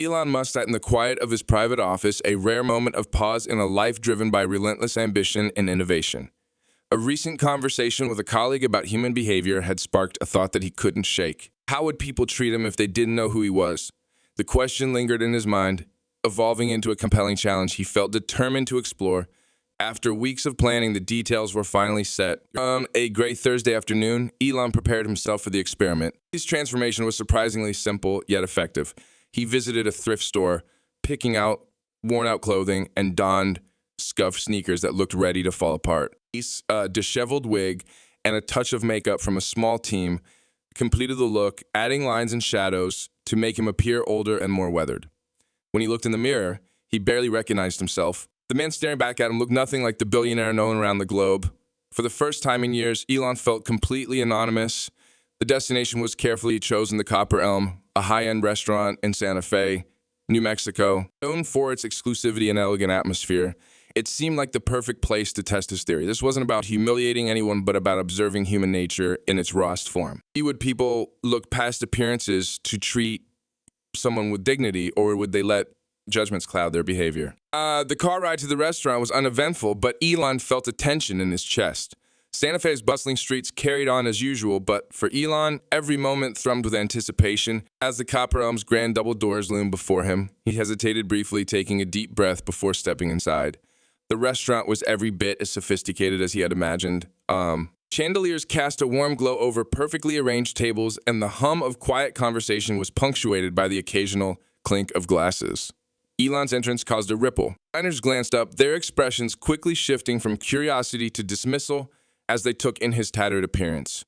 Elon Musk sat in the quiet of his private office, a rare moment of pause in a life driven by relentless ambition and innovation. A recent conversation with a colleague about human behavior had sparked a thought that he couldn't shake. How would people treat him if they didn't know who he was? The question lingered in his mind, evolving into a compelling challenge he felt determined to explore. After weeks of planning, the details were finally set. On a gray Thursday afternoon, Elon prepared himself for the experiment. His transformation was surprisingly simple, yet effective. He visited a thrift store, picking out worn-out clothing, and donned scuffed sneakers that looked ready to fall apart. A disheveled wig and a touch of makeup from a small team completed the look, adding lines and shadows to make him appear older and more weathered. When he looked in the mirror, he barely recognized himself. The man staring back at him looked nothing like the billionaire known around the globe. For the first time in years, Elon felt completely anonymous. The destination was carefully chosen, the Copper Elm, a high-end restaurant in Santa Fe, New Mexico. Known for its exclusivity and elegant atmosphere, it seemed like the perfect place to test his theory. This wasn't about humiliating anyone, but about observing human nature in its rawest form. Would people look past appearances to treat someone with dignity, or would they let judgments cloud their behavior? The car ride to the restaurant was uneventful, but Elon felt a tension in his chest. Santa Fe's bustling streets carried on as usual, but for Elon, every moment thrummed with anticipation. As the Copper Elm's grand double doors loomed before him, he hesitated briefly, taking a deep breath before stepping inside. The restaurant was every bit as sophisticated as he had imagined. Chandeliers cast a warm glow over perfectly arranged tables, and the hum of quiet conversation was punctuated by the occasional clink of glasses. Elon's entrance caused a ripple. Diners glanced up, their expressions quickly shifting from curiosity to dismissal as they took in his tattered appearance.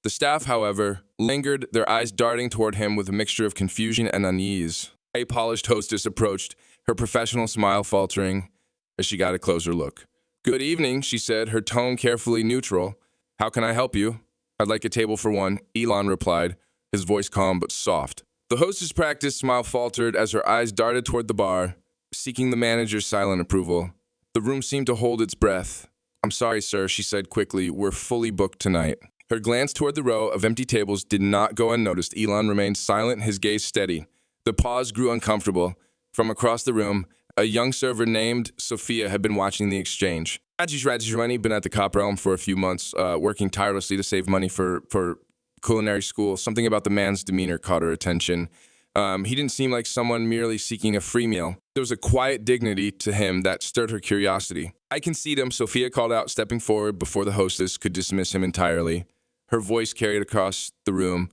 The staff, however, lingered, their eyes darting toward him with a mixture of confusion and unease. A polished hostess approached, her professional smile faltering as she got a closer look. "Good evening," she said, her tone carefully neutral. "How can I help you?" "I'd like a table for one," Elon replied, his voice calm but soft. The hostess' practiced smile faltered as her eyes darted toward the bar, seeking the manager's silent approval. The room seemed to hold its breath. "I'm sorry, sir," she said quickly. "We're fully booked tonight." Her glance toward the row of empty tables did not go unnoticed. Elon remained silent, his gaze steady. The pause grew uncomfortable. From across the room, a young server named Sophia had been watching the exchange. Raji's been at the Copper Elm for a few months, working tirelessly to save money for culinary school. Something about the man's demeanor caught her attention. He didn't seem like someone merely seeking a free meal. There was a quiet dignity to him that stirred her curiosity. "I concede him," Sophia called out, stepping forward before the hostess could dismiss him entirely. Her voice carried across the room,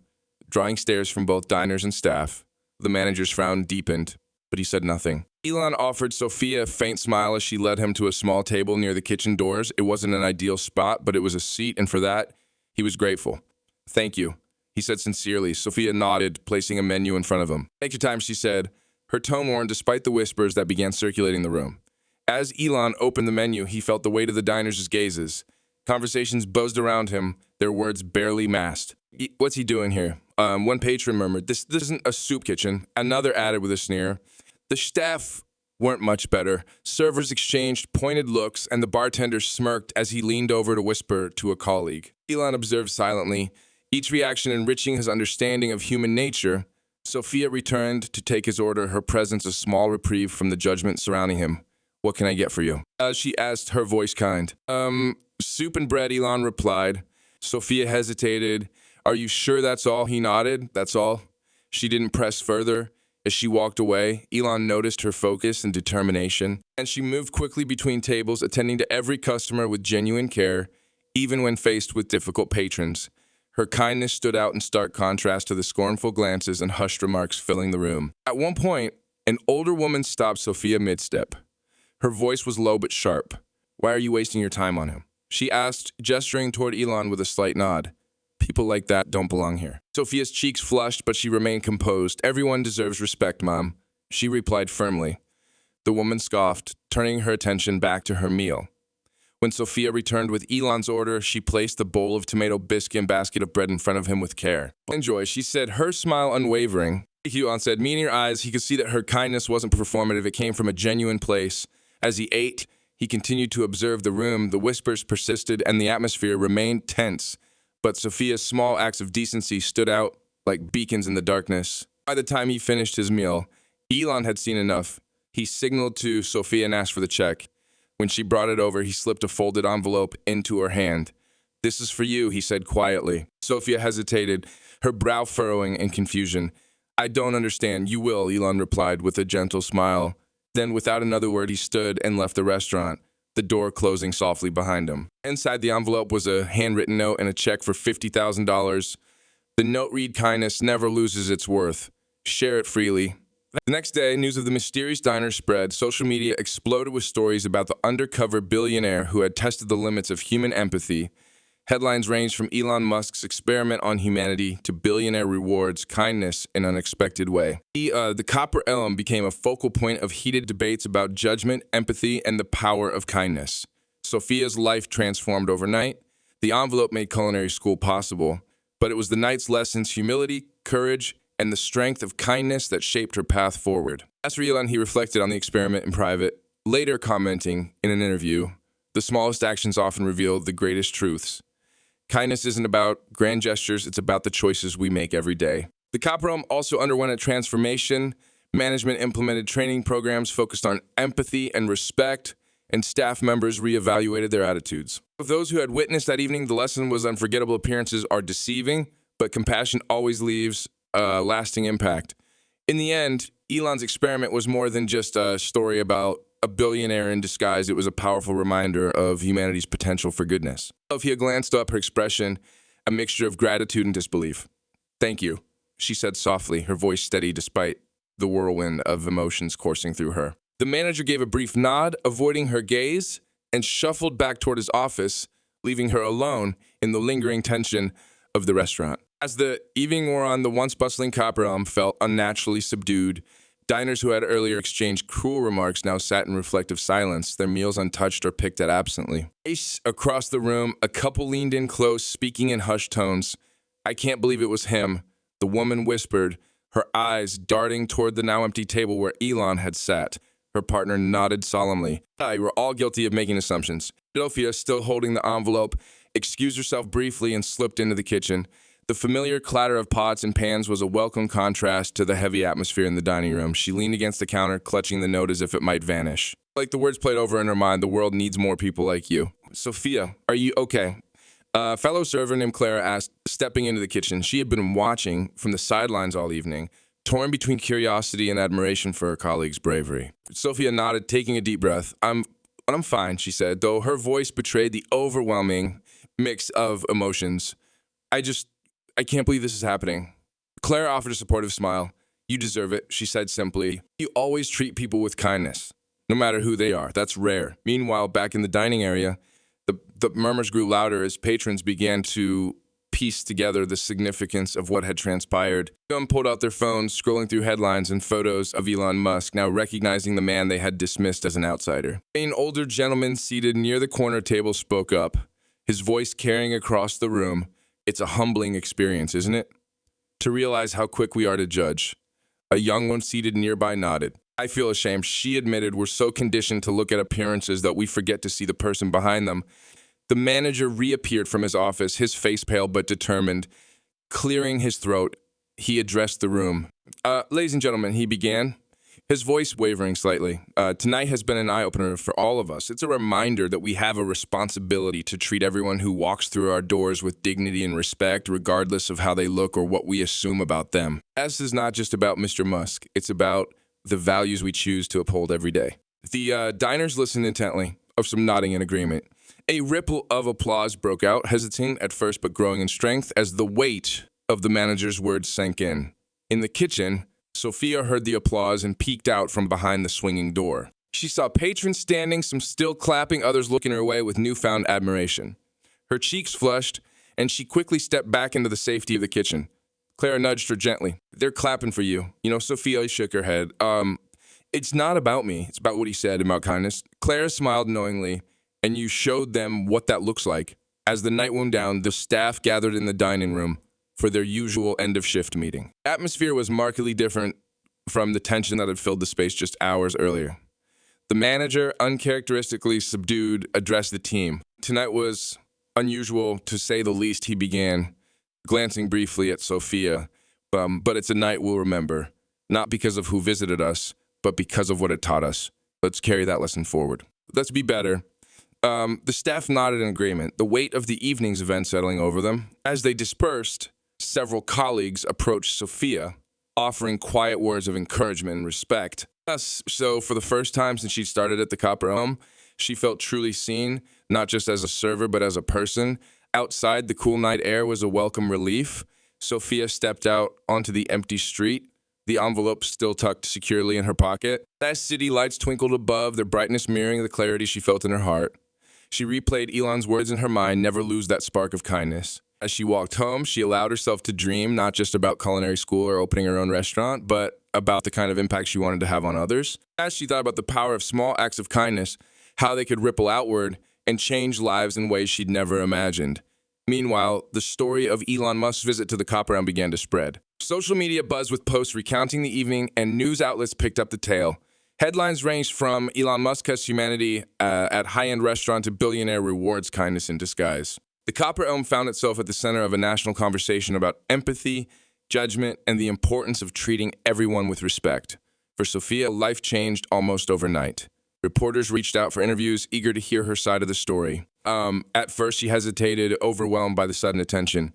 drawing stares from both diners and staff. The manager's frown deepened, but he said nothing. Elon offered Sophia a faint smile as she led him to a small table near the kitchen doors. It wasn't an ideal spot, but it was a seat, and for that, he was grateful. "Thank you," he said sincerely. Sophia nodded, placing a menu in front of him. "Take your time," she said, her tone warm despite the whispers that began circulating the room. As Elon opened the menu, he felt the weight of the diners' gazes. Conversations buzzed around him, their words barely masked. "What's he doing here?" One patron murmured, This isn't a soup kitchen." Another added with a sneer. The staff weren't much better. Servers exchanged pointed looks, and the bartender smirked as he leaned over to whisper to a colleague. Elon observed silently, each reaction enriching his understanding of human nature. Sophia returned to take his order, her presence a small reprieve from the judgment surrounding him. "What can I get for you?" She asked, her voice kind. Soup and bread," Elon replied. Sophia hesitated. "Are you sure that's all?" He nodded. "That's all." She didn't press further. As she walked away, Elon noticed her focus and determination, and she moved quickly between tables, attending to every customer with genuine care, even when faced with difficult patrons. Her kindness stood out in stark contrast to the scornful glances and hushed remarks filling the room. At one point, an older woman stopped Sophia mid-step. Her voice was low but sharp. "Why are you wasting your time on him?" she asked, gesturing toward Elon with a slight nod. "People like that don't belong here." Sophia's cheeks flushed, but she remained composed. "Everyone deserves respect, Mom," she replied firmly. The woman scoffed, turning her attention back to her meal. When Sophia returned with Elon's order, she placed the bowl of tomato biscuit and basket of bread in front of him with care. "Enjoy," she said, her smile unwavering. Elon said, "Me in your eyes." He could see that her kindness wasn't performative. It came from a genuine place. As he ate, he continued to observe the room. The whispers persisted, and the atmosphere remained tense. But Sophia's small acts of decency stood out like beacons in the darkness. By the time he finished his meal, Elon had seen enough. He signaled to Sophia and asked for the check. When she brought it over, he slipped a folded envelope into her hand. "This is for you," he said quietly. Sophia hesitated, her brow furrowing in confusion. "I don't understand." "You will," Elon replied with a gentle smile. Then, without another word, he stood and left the restaurant, the door closing softly behind him. Inside the envelope was a handwritten note and a check for $50,000. The note read, "Kindness never loses its worth. Share it freely." The next day, news of the mysterious diner spread. Social media exploded with stories about the undercover billionaire who had tested the limits of human empathy. Headlines ranged from Elon Musk's experiment on humanity to billionaire rewards kindness in an unexpected way. The copper elm became a focal point of heated debates about judgment, empathy, and the power of kindness. Sophia's life transformed overnight. The envelope made culinary school possible, but it was the night's lessons, humility, courage, and the strength of kindness that shaped her path forward. As for Elon, he reflected on the experiment in private, later commenting in an interview, "The smallest actions often reveal the greatest truths. Kindness isn't about grand gestures, it's about the choices we make every day." The copper elm also underwent a transformation. Management implemented training programs focused on empathy and respect, and staff members reevaluated their attitudes. Of those who had witnessed that evening, the lesson was unforgettable appearances are deceiving, but compassion always leaves a lasting impact. In the end, Elon's experiment was more than just a story about a billionaire in disguise. It was a powerful reminder of humanity's potential for goodness. Sophia glanced up, her expression a mixture of gratitude and disbelief. "Thank you," she said softly, her voice steady despite the whirlwind of emotions coursing through her. The manager gave a brief nod, avoiding her gaze, and shuffled back toward his office, leaving her alone in the lingering tension of the restaurant. As the evening wore on, the once bustling copper elm felt unnaturally subdued. Diners who had earlier exchanged cruel remarks now sat in reflective silence, their meals untouched or picked at absently. Across the room, a couple leaned in close, speaking in hushed tones. "I can't believe it was him," the woman whispered, her eyes darting toward the now empty table where Elon had sat. Her partner nodded solemnly. "You were all guilty of making assumptions." Sophia, still holding the envelope, excused herself briefly and slipped into the kitchen. The familiar clatter of pots and pans was a welcome contrast to the heavy atmosphere in the dining room. She leaned against the counter, clutching the note as if it might vanish. Like the words played over in her mind, "The world needs more people like you." "Sophia, are you okay?" A fellow server named Clara asked, stepping into the kitchen. She had been watching from the sidelines all evening, torn between curiosity and admiration for her colleague's bravery. Sophia nodded, taking a deep breath. I'm fine," she said, though her voice betrayed the overwhelming mix of emotions. I can't believe this is happening." Claire offered a supportive smile. "You deserve it," she said simply. "You always treat people with kindness, no matter who they are. That's rare." Meanwhile, back in the dining area, the murmurs grew louder as patrons began to piece together the significance of what had transpired. Some pulled out their phones, scrolling through headlines and photos of Elon Musk, now recognizing the man they had dismissed as an outsider. An older gentleman seated near the corner table spoke up, his voice carrying across the room. "It's a humbling experience, isn't it? To realize how quick we are to judge." A young one seated nearby nodded. "I feel ashamed," she admitted. "We're so conditioned to look at appearances that we forget to see the person behind them." The manager reappeared from his office, his face pale but determined. Clearing his throat, he addressed the room. Ladies and gentlemen," he began, his voice wavering slightly. Tonight has been an eye-opener for all of us. It's a reminder that we have a responsibility to treat everyone who walks through our doors with dignity and respect, regardless of how they look or what we assume about them. This is not just about Mr. Musk. It's about the values we choose to uphold every day." The diners listened intently, of some nodding in agreement. A ripple of applause broke out, hesitating at first but growing in strength as the weight of the manager's words sank in. In the kitchen, Sophia heard the applause and peeked out from behind the swinging door. She saw patrons standing, some still clapping, others looking her way with newfound admiration. Her cheeks flushed, and she quickly stepped back into the safety of the kitchen. Clara nudged her gently. "They're clapping for you." Sophia shook her head. It's not about me. It's about what he said about kindness." Clara smiled knowingly. "And you showed them what that looks like." As the night wound down, the staff gathered in the dining room for their usual end-of-shift meeting. Atmosphere was markedly different from the tension that had filled the space just hours earlier. The manager, uncharacteristically subdued, addressed the team. "Tonight was unusual, to say the least," he began, glancing briefly at Sophia. But it's a night we'll remember. not because of who visited us, but because of what it taught us. Let's carry that lesson forward. Let's be better. The staff nodded in agreement, the weight of the evening's event settling over them. As they dispersed, several colleagues approached Sophia, offering quiet words of encouragement and respect. So for the first time since she started at the Copper Elm, she felt truly seen, not just as a server, but as a person. Outside, the cool night air was a welcome relief. Sophia stepped out onto the empty street, the envelope still tucked securely in her pocket. As city lights twinkled above, their brightness mirroring the clarity she felt in her heart. She replayed Elon's words in her mind, never lose that spark of kindness. As she walked home, she allowed herself to dream not just about culinary school or opening her own restaurant, but about the kind of impact she wanted to have on others. As she thought about the power of small acts of kindness, how they could ripple outward and change lives in ways she'd never imagined. Meanwhile, the story of Elon Musk's visit to the Copper Elm began to spread. Social media buzzed with posts recounting the evening, and news outlets picked up the tale. Headlines ranged from Elon Musk has humanity at high-end restaurant to billionaire rewards kindness in disguise. The Copper Elm found itself at the center of a national conversation about empathy, judgment, and the importance of treating everyone with respect. For Sophia, life changed almost overnight. Reporters reached out for interviews, eager to hear her side of the story. At first, she hesitated, overwhelmed by the sudden attention.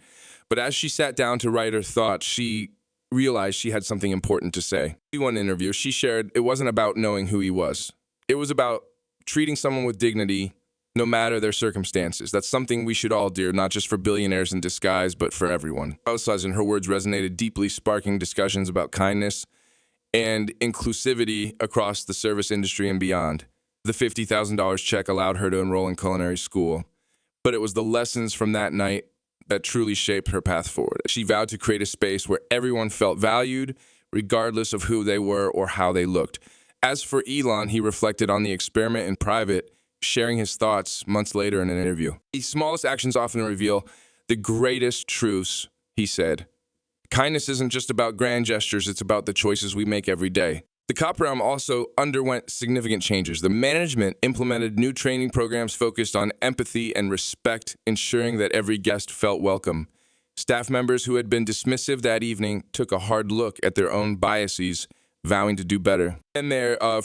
But as she sat down to write her thoughts, she realized she had something important to say. In one interview, she shared it wasn't about knowing who he was. It was about treating someone with dignity, no matter their circumstances. That's something we should all do, not just for billionaires in disguise, but for everyone. Both sides and her words resonated deeply, sparking discussions about kindness and inclusivity across the service industry and beyond. The $50,000 check allowed her to enroll in culinary school, but it was the lessons from that night that truly shaped her path forward. She vowed to create a space where everyone felt valued, regardless of who they were or how they looked. As for Elon, he reflected on the experiment in private, sharing his thoughts months later in an interview. The smallest actions often reveal the greatest truths, he said. Kindness isn't just about grand gestures, it's about the choices we make every day. The Copper Elm also underwent significant changes. The management implemented new training programs focused on empathy and respect, ensuring that every guest felt welcome. Staff members who had been dismissive that evening took a hard look at their own biases, vowing to do better. And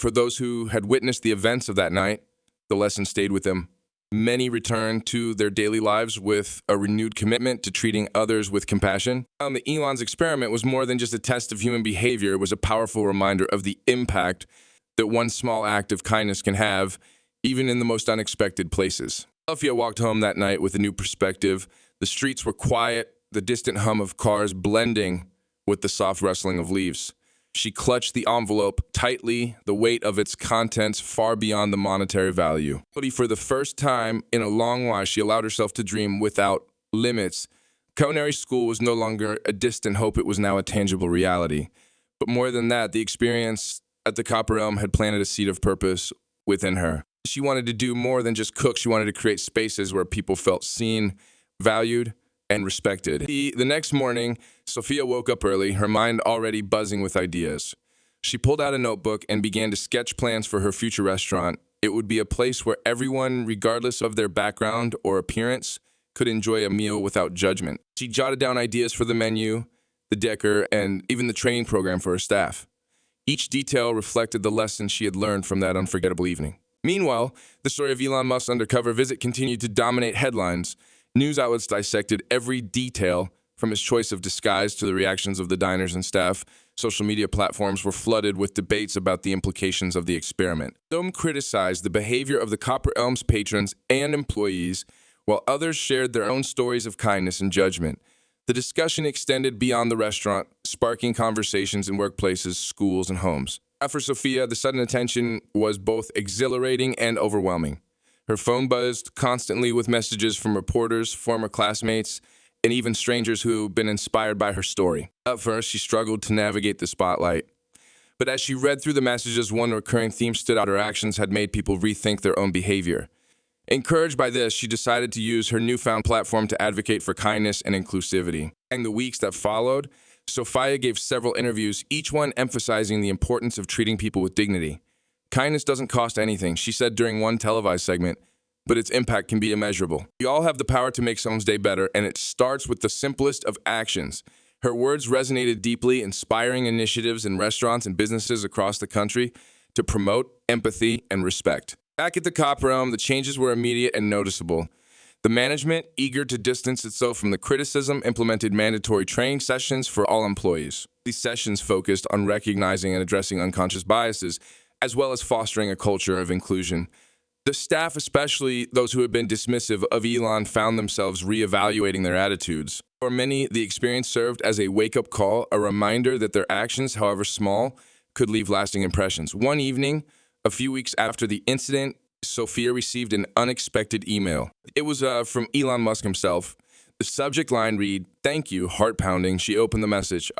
for those who had witnessed the events of that night, the lesson stayed with them. Many returned to their daily lives with a renewed commitment to treating others with compassion. Elon's experiment was more than just a test of human behavior. It was a powerful reminder of the impact that one small act of kindness can have, even in the most unexpected places. Sophia walked home that night with a new perspective. The streets were quiet, the distant hum of cars blending with the soft rustling of leaves. She clutched the envelope tightly, the weight of its contents far beyond the monetary value. But for the first time in a long while, she allowed herself to dream without limits. Culinary school was no longer a distant hope, it was now a tangible reality. But more than that, the experience at the Copper Elm had planted a seed of purpose within her. She wanted to do more than just cook. She wanted to create spaces where people felt seen, valued, and respected. The next morning, Sophia woke up early, her mind already buzzing with ideas. She pulled out a notebook and began to sketch plans for her future restaurant. It would be a place where everyone, regardless of their background or appearance, could enjoy a meal without judgment. She jotted down ideas for the menu, the decor, and even the training program for her staff. Each detail reflected the lessons she had learned from that unforgettable evening. Meanwhile, the story of Elon Musk's undercover visit continued to dominate headlines. News outlets dissected every detail, from his choice of disguise to the reactions of the diners and staff. Social media platforms were flooded with debates about the implications of the experiment. Some criticized the behavior of the Copper Elm's patrons and employees, while others shared their own stories of kindness and judgment. The discussion extended beyond the restaurant, sparking conversations in workplaces, schools, and homes. For Sophia, the sudden attention was both exhilarating and overwhelming. Her phone buzzed constantly with messages from reporters, former classmates, and even strangers who had been inspired by her story. At first, she struggled to navigate the spotlight. But as she read through the messages, one recurring theme stood out. Her actions had made people rethink their own behavior. Encouraged by this, she decided to use her newfound platform to advocate for kindness and inclusivity. In the weeks that followed, Sophia gave several interviews, each one emphasizing the importance of treating people with dignity. Kindness doesn't cost anything, she said during one televised segment, but its impact can be immeasurable. We all have the power to make someone's day better, and it starts with the simplest of actions. Her words resonated deeply, inspiring initiatives in restaurants and businesses across the country to promote empathy and respect. Back at the cop realm, the changes were immediate and noticeable. The management, eager to distance itself from the criticism, implemented mandatory training sessions for all employees. These sessions focused on recognizing and addressing unconscious biases, as well as fostering a culture of inclusion. The staff, especially those who had been dismissive of Elon, found themselves reevaluating their attitudes. For many, the experience served as a wake-up call, a reminder that their actions, however small, could leave lasting impressions. One evening, a few weeks after the incident, Sophia received an unexpected email. It was from Elon Musk himself. The subject line read, "Thank you, heart pounding." She opened the message.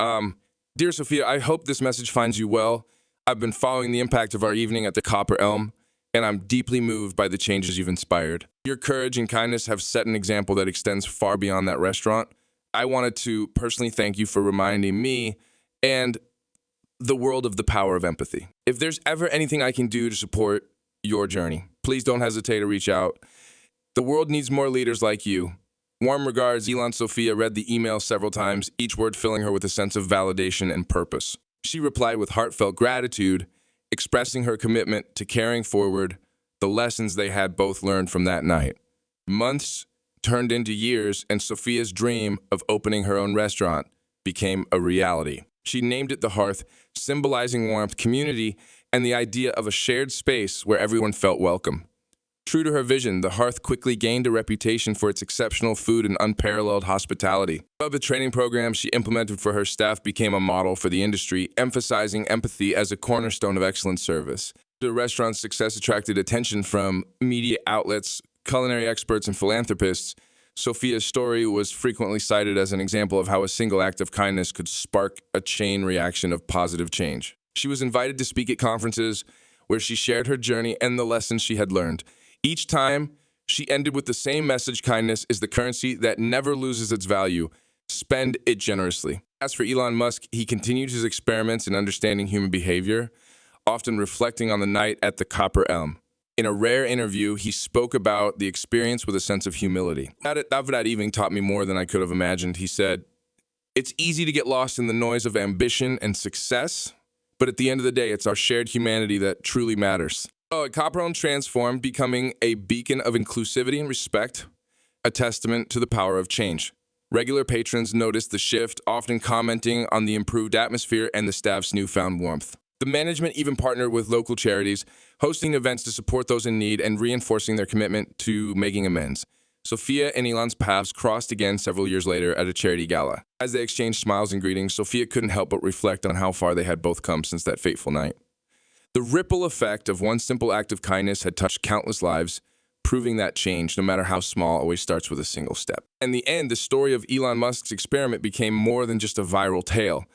Dear Sophia, I hope this message finds you well. I've been following the impact of our evening at the Copper Elm, and I'm deeply moved by the changes you've inspired. Your courage and kindness have set an example that extends far beyond that restaurant. I wanted to personally thank you for reminding me and the world of the power of empathy. If there's ever anything I can do to support your journey, please don't hesitate to reach out. The world needs more leaders like you. Warm regards, Elon. Sophia read the email several times, each word filling her with a sense of validation and purpose. She replied with heartfelt gratitude, expressing her commitment to carrying forward the lessons they had both learned from that night. Months turned into years, and Sophia's dream of opening her own restaurant became a reality. She named it The Hearth, symbolizing warmth, community, and the idea of a shared space where everyone felt welcome. True to her vision, The Hearth quickly gained a reputation for its exceptional food and unparalleled hospitality. The training programs she implemented for her staff became a model for the industry, emphasizing empathy as a cornerstone of excellent service. The restaurant's success attracted attention from media outlets, culinary experts, and philanthropists. Sophia's story was frequently cited as an example of how a single act of kindness could spark a chain reaction of positive change. She was invited to speak at conferences where she shared her journey and the lessons she had learned. Each time, she ended with the same message: kindness is the currency that never loses its value. Spend it generously. As for Elon Musk, he continued his experiments in understanding human behavior, often reflecting on the night at the Copper Elm. In a rare interview, he spoke about the experience with a sense of humility. That evening taught me more than I could have imagined. He said, "It's easy to get lost in the noise of ambition and success, but at the end of the day, it's our shared humanity that truly matters." Copper Elm transformed, becoming a beacon of inclusivity and respect, a testament to the power of change. Regular patrons noticed the shift, often commenting on the improved atmosphere and the staff's newfound warmth. The management even partnered with local charities, hosting events to support those in need and reinforcing their commitment to making amends. Sophia and Elon's paths crossed again several years later at a charity gala. As they exchanged smiles and greetings, Sophia couldn't help but reflect on how far they had both come since that fateful night. The ripple effect of one simple act of kindness had touched countless lives, proving that change, no matter how small, always starts with a single step. In the end, the story of Elon Musk's experiment became more than just a viral tale.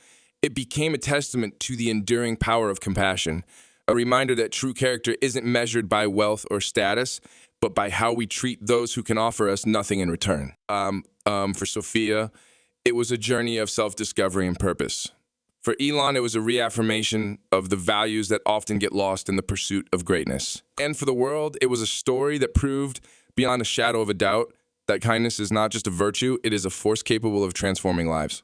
It became a testament to the enduring power of compassion, a reminder that true character isn't measured by wealth or status, but by how we treat those who can offer us nothing in return. For Sophia, it was a journey of self-discovery and purpose. For Elon, it was a reaffirmation of the values that often get lost in the pursuit of greatness. And for the world, it was a story that proved beyond a shadow of a doubt that kindness is not just a virtue, it is a force capable of transforming lives.